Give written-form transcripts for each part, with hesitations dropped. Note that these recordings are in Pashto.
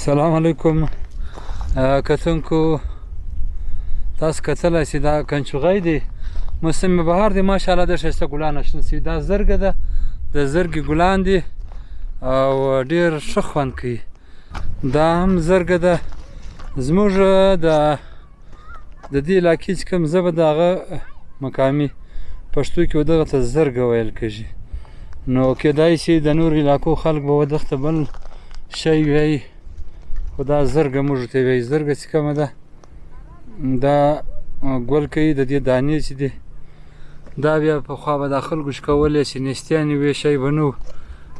سلام علیکم کتونکو تاسو کتلی شئ دا کنچوغی دی موسم بهار دی ماشاءالله د ښایسته ګلان شنه شوي دا زرګه ده د زرګې ګلان دي او ډېر ښه خوند کوي دا هم زرګه ده زموږ د دې علاقې چې کوم زه به د هغه مقامي پښتو کې دغه ته زرګه ویل کېږي نو کیدای شي د نورو علاقو خلک به دغه ته بل شی وایي خو دا زرګه موږ ته وایي زرګه چې کومه ده دا ګل کوي د دې دانې چې دي دا بیا پخوا به دا خلکو شکولې چې نیستیانې وې شی به نه و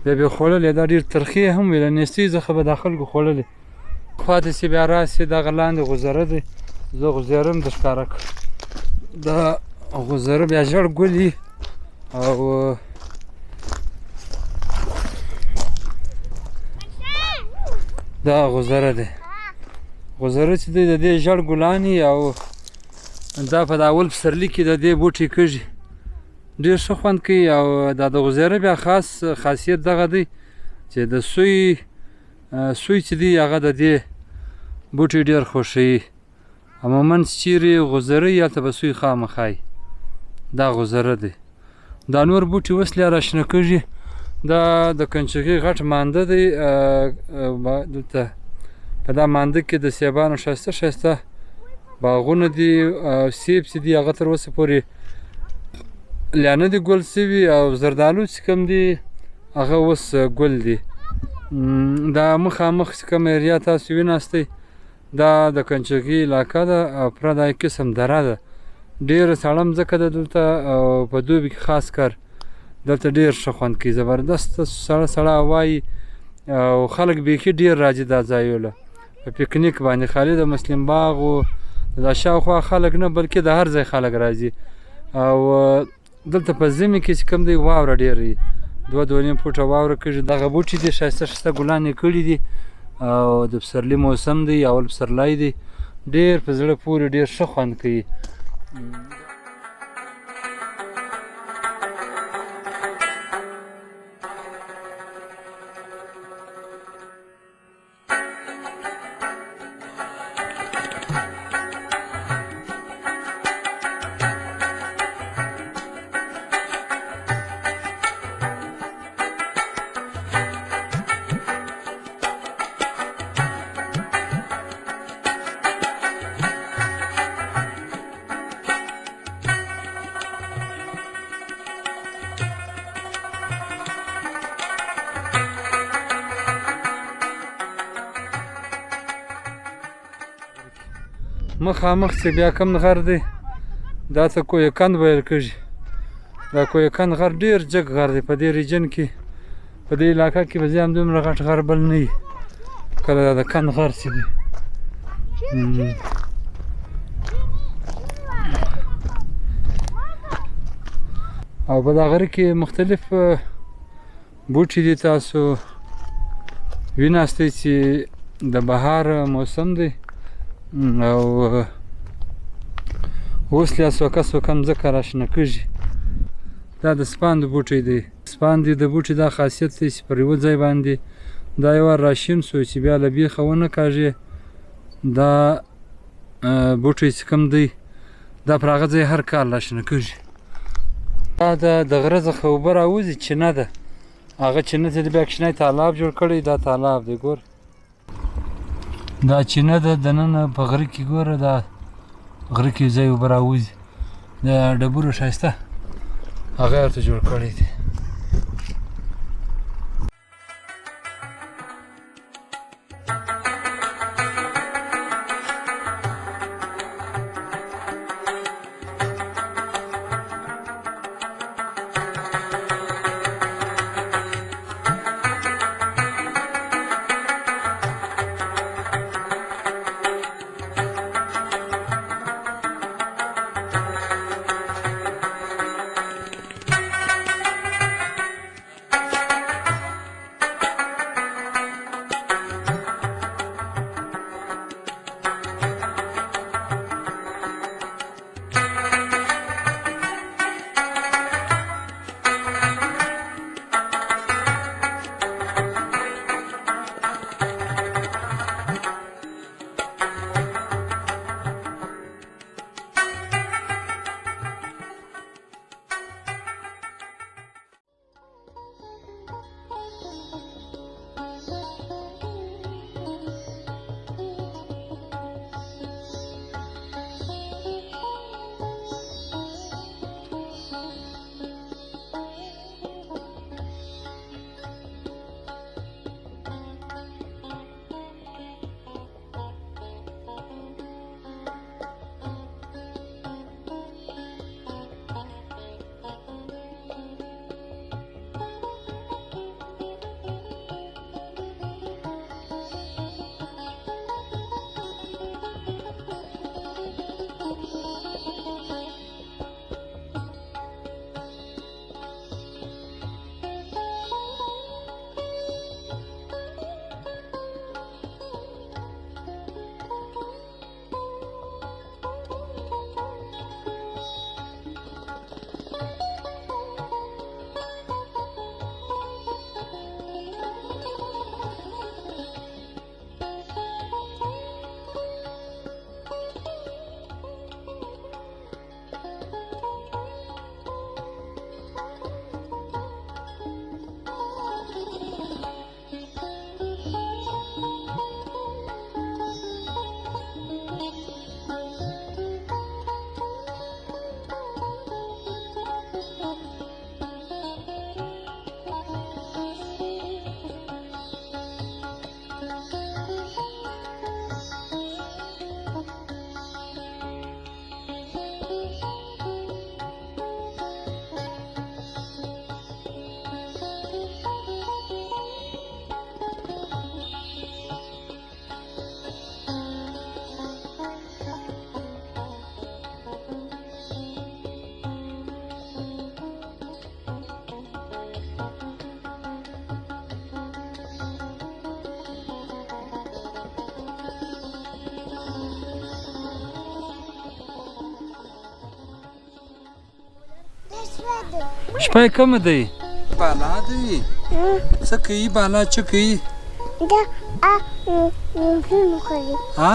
بیا به یې خوړلې دا ډېر ترخې هم وي له نیستۍ څخه به دا خلکو خوړلې خوا ته چې بیا راسې دغه لاندې غوزاره دی زه غوزاره هم در ښکاره کړم دا غوزاره بیا ژړ ګل وي او دا غوزاره دی غوزاره چې دی د دې ژړ ګلان او دا په د اول پسرلي کې د دې بوټي کېږي ډېر ښه خوند کوي او دا د غوزاره بیا خاصیت دغه دی چې د سوی چې دی هغه د دې بوټي ډېر خوښوي عموما چې چیرې غوزاره وي هلته به سوی خامخا وي دا غوزاره دی دا نور بوټي اوس لا راشنه کېږي دا د کنچغي غټ مانده دی دلته په دا مانده کې د سیبانو ښایسته ښایسته باغونه دي سیب چې دي هغه تر اوسه پورې لا نه دي ګل سوي او زردالو چې کوم دي هغه اوس ګل دي دا مخامخ چې کومه ایریا تاسو ویناستئ دا د کنچغي علاقه ده او پوره دا یو قسم دره ده ډېره سړه مځکه ده دلته او په دوبي کې خاص کر دلته ډېر ښه خوند کوي زبردسته سړه سړه هوا وي او خلک بیخي ډېر راځي دا ځایونه په پکنیک باندې خالي د مسلم باغ و دا شاوخوا خلک نه بلکې د هر ځای خلک راځي او دلته په ژمي کې چې کوم دی واوره ډېر وي 2 نیم فوټه واوره کېږي دغه بوټي دي ښایسته ښایسته ګلان یې کړي دي او د پسرلي موسم دی اول پسرلی دی ډېر په زړه پورې ډېر ښه خوند کوي مخامخ چې بیا کوم غر دی دا ته کوهکند ویل کېږي دا کوهکند غر ډېر جګ غر دی په دې ریجن کې په دې علاقه کې به زه هم دومره غټ غر بل نه وي کله دا د کند غر چې دی او په دا غره کې مختلف بوټي دي تاسو ویناستئ چې د بهار موسم دی او اوس لا څوکه مځکه راشنه کېږي دا د سپاند بوټی دی سپاند د بوټي دا خاصیت دی چې پر یوه ځای باندې دا یو وار راشین سو چې بیا له بیخه ونه کاږي دا بوټی چې کوم دی دا پر هغه ځای هر کال راشنه کېږي دا د غره څخه اوبه راوځي چینه ده هغه چینه ته بیا کوچنی تالاب جوړ کړی دا تالاب دی ګور دا چینه ده دننه په غره کې ګوره دا غره کې ځای اوبه راوځي د ډبرو ښایسته هغه ورته جوړ کړی دی شپه یې کمه دی بالا دی څه کوي بالا څه کوي ها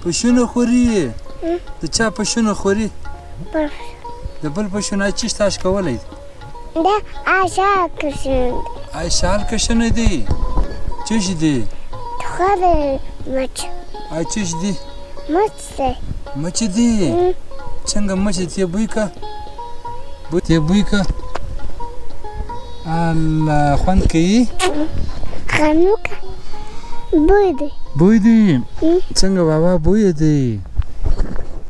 پشونه خوري د چا پشونه خوري د بل پشونه چی تاش کولی دا آشال کشن آشال کشنه دی چش دی خاله مچ چش دی مچ دی مچ دی څنګه مچ تی بوی کا تی بوی کا الله خوند کوي خنوکه بوی دی څنګه بابا بوی دی